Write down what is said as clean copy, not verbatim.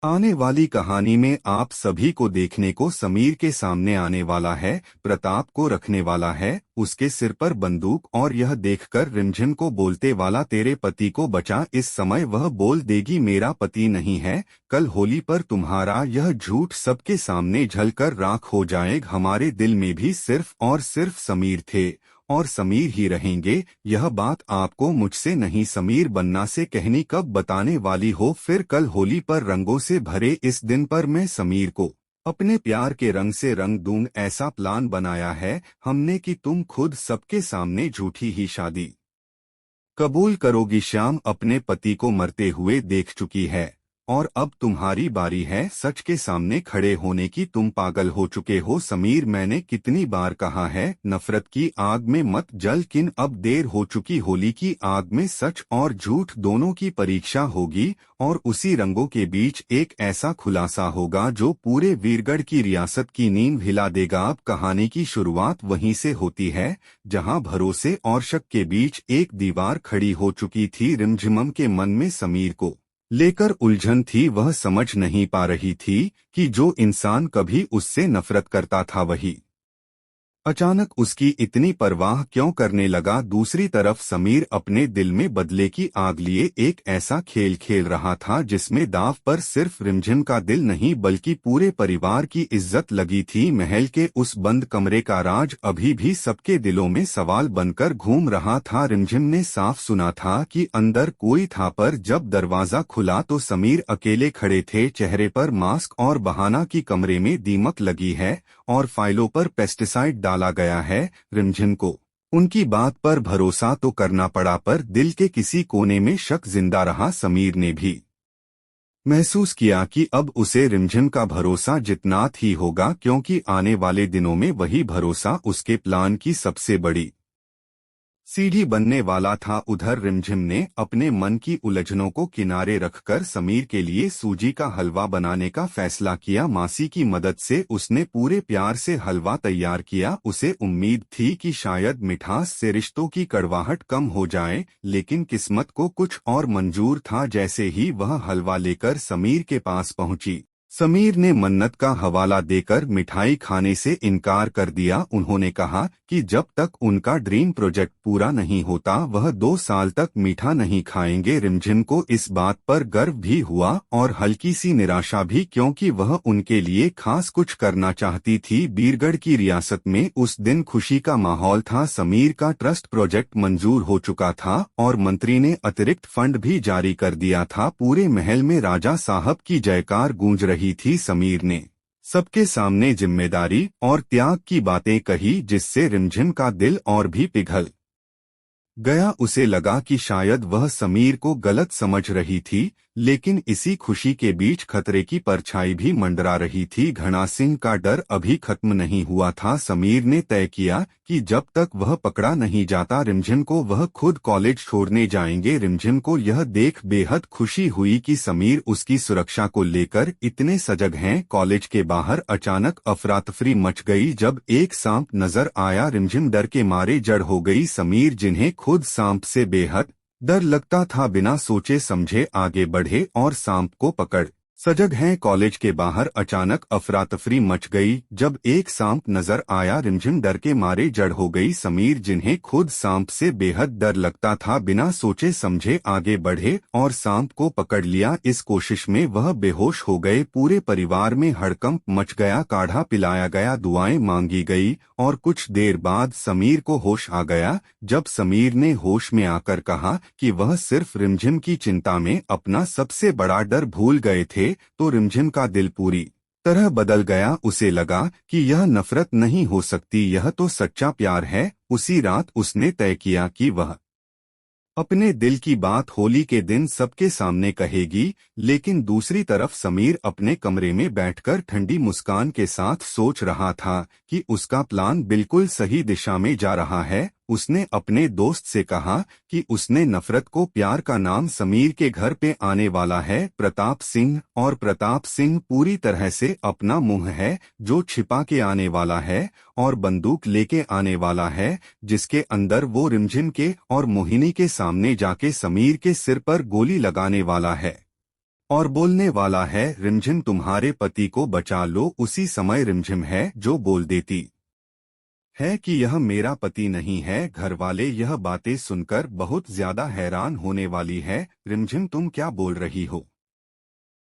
आने वाली कहानी में आप सभी को देखने को समीर के सामने आने वाला है, प्रताप को रखने वाला है, उसके सिर पर बंदूक, और यह देखकर रिमझिम को बोलते वाला तेरे पति को बचा। इस समय वह बोल देगी मेरा पति नहीं है। कल होली पर तुम्हारा यह झूठ सबके सामने झलकर राख हो जाएगा। हमारे दिल में भी सिर्फ और सिर्फ समीर थे और समीर ही रहेंगे। यह बात आपको मुझसे नहीं समीर बनना से कहनी कब बताने वाली हो। फिर कल होली पर रंगों से भरे इस दिन पर मैं समीर को अपने प्यार के रंग से रंग दूं। ऐसा प्लान बनाया है हमने कि तुम खुद सबके सामने झूठी ही शादी कबूल करोगी। श्याम अपने पति को मरते हुए देख चुकी है और अब तुम्हारी बारी है सच के सामने खड़े होने की। तुम पागल हो चुके हो समीर। मैंने कितनी बार कहा है नफरत की आग में मत जल, किन अब देर हो चुकी। होली की आग में सच और झूठ दोनों की परीक्षा होगी और उसी रंगों के बीच एक ऐसा खुलासा होगा जो पूरे वीरगढ़ की रियासत की नींव हिला देगा। अब कहानी की शुरुआत वहीं से होती है जहां भरोसे और शक के बीच एक दीवार खड़ी हो चुकी थी। रिमझिमम के मन में समीर को लेकर उलझन थी। वह समझ नहीं पा रही थी कि जो इंसान कभी उससे नफरत करता था वही अचानक उसकी इतनी परवाह क्यों करने लगा। दूसरी तरफ समीर अपने दिल में बदले की आग लिए एक ऐसा खेल खेल रहा था जिसमें दांव पर सिर्फ रिमझिम का दिल नहीं बल्कि पूरे परिवार की इज्जत लगी थी। महल के उस बंद कमरे का राज अभी भी सबके दिलों में सवाल बनकर घूम रहा था। रिमझिम ने साफ सुना था कि अंदर कोई था, पर जब दरवाजा खुला तो समीर अकेले खड़े थे, चेहरे पर मास्क और बहाना की कमरे में दीमक लगी है और फाइलों पर पेस्टिसाइड डाला गया है। रिमझिम को उनकी बात पर भरोसा तो करना पड़ा, पर दिल के किसी कोने में शक जिंदा रहा। समीर ने भी महसूस किया कि अब उसे रिमझिम का भरोसा जितना ही होगा, क्योंकि आने वाले दिनों में वही भरोसा उसके प्लान की सबसे बड़ी सीढ़ी बनने वाला था। उधर रिमझिम ने अपने मन की उलझनों को किनारे रखकर समीर के लिए सूजी का हलवा बनाने का फैसला किया। मासी की मदद से उसने पूरे प्यार से हलवा तैयार किया। उसे उम्मीद थी कि शायद मिठास से रिश्तों की कड़वाहट कम हो जाए, लेकिन किस्मत को कुछ और मंजूर था। जैसे ही वह हलवा लेकर समीर के पास पहुंची, समीर ने मन्नत का हवाला देकर मिठाई खाने से इनकार कर दिया। उन्होंने कहा कि जब तक उनका ड्रीम प्रोजेक्ट पूरा नहीं होता वह 2 साल तक मीठा नहीं खाएंगे। रिमझिम को इस बात पर गर्व भी हुआ और हल्की सी निराशा भी, क्योंकि वह उनके लिए खास कुछ करना चाहती थी। बीरगढ़ की रियासत में उस दिन खुशी का माहौल था। समीर का ट्रस्ट प्रोजेक्ट मंजूर हो चुका था और मंत्री ने अतिरिक्त फंड भी जारी कर दिया था। पूरे महल में राजा साहब की जयकार गूंज रही थी। समीर ने सबके सामने जिम्मेदारी और त्याग की बातें कही जिससे रिमझिम का दिल और भी पिघल गया। उसे लगा कि शायद वह समीर को गलत समझ रही थी, लेकिन इसी खुशी के बीच खतरे की परछाई भी मंडरा रही थी। घना सिंह का डर अभी खत्म नहीं हुआ था। समीर ने तय किया कि जब तक वह पकड़ा नहीं जाता रिमझिम को वह खुद कॉलेज छोड़ने जाएंगे। रिमझिम को यह देख बेहद खुशी हुई कि समीर उसकी सुरक्षा को लेकर इतने सजग हैं। कॉलेज के बाहर अचानक अफरा-तफरी मच गई जब एक सांप नजर आया। रिमझिम डर के मारे जड़ हो गई। समीर, जिन्हें खुद सांप से बेहद डर लगता था, बिना सोचे समझे आगे बढ़े और सांप को पकड़ सजग हैं। कॉलेज के बाहर अचानक अफरा-तफरी मच गई जब एक सांप नजर आया। रिमझिम डर के मारे जड़ हो गई। समीर, जिन्हें खुद सांप से बेहद डर लगता था, बिना सोचे समझे आगे बढ़े और सांप को पकड़ लिया। इस कोशिश में वह बेहोश हो गए। पूरे परिवार में हड़कंप मच गया। काढ़ा पिलाया गया, दुआएं मांगी गई और कुछ देर बाद समीर को होश आ गया। जब समीर ने होश में आकर कहा कि वह सिर्फ रिमझिम की चिंता में अपना सबसे बड़ा डर भूल गए थे, तो रिमझिम का दिल पूरी तरह बदल गया। उसे लगा कि यह नफरत नहीं हो सकती, यह तो सच्चा प्यार है। उसी रात उसने तय किया कि वह अपने दिल की बात होली के दिन सबके सामने कहेगी। लेकिन दूसरी तरफ समीर अपने कमरे में बैठकर ठंडी मुस्कान के साथ सोच रहा था कि उसका प्लान बिल्कुल सही दिशा में जा रहा है। उसने अपने दोस्त से कहा कि उसने नफरत को प्यार का नाम समीर के घर पे आने वाला है, प्रताप सिंह, और प्रताप सिंह पूरी तरह से अपना मुंह है जो छिपा के आने वाला है और बंदूक लेके आने वाला है, जिसके अंदर वो रिमझिम के और मोहिनी के सामने जाके समीर के सिर पर गोली लगाने वाला है। और बोलने वाला है रिमझिम तुम्हारे पति को बचा लो। उसी समय रिमझिम है जो बोल देती है कि यह मेरा पति नहीं है। घर वाले यह बातें सुनकर बहुत ज्यादा हैरान होने वाली है। रिमझिम तुम क्या बोल रही हो?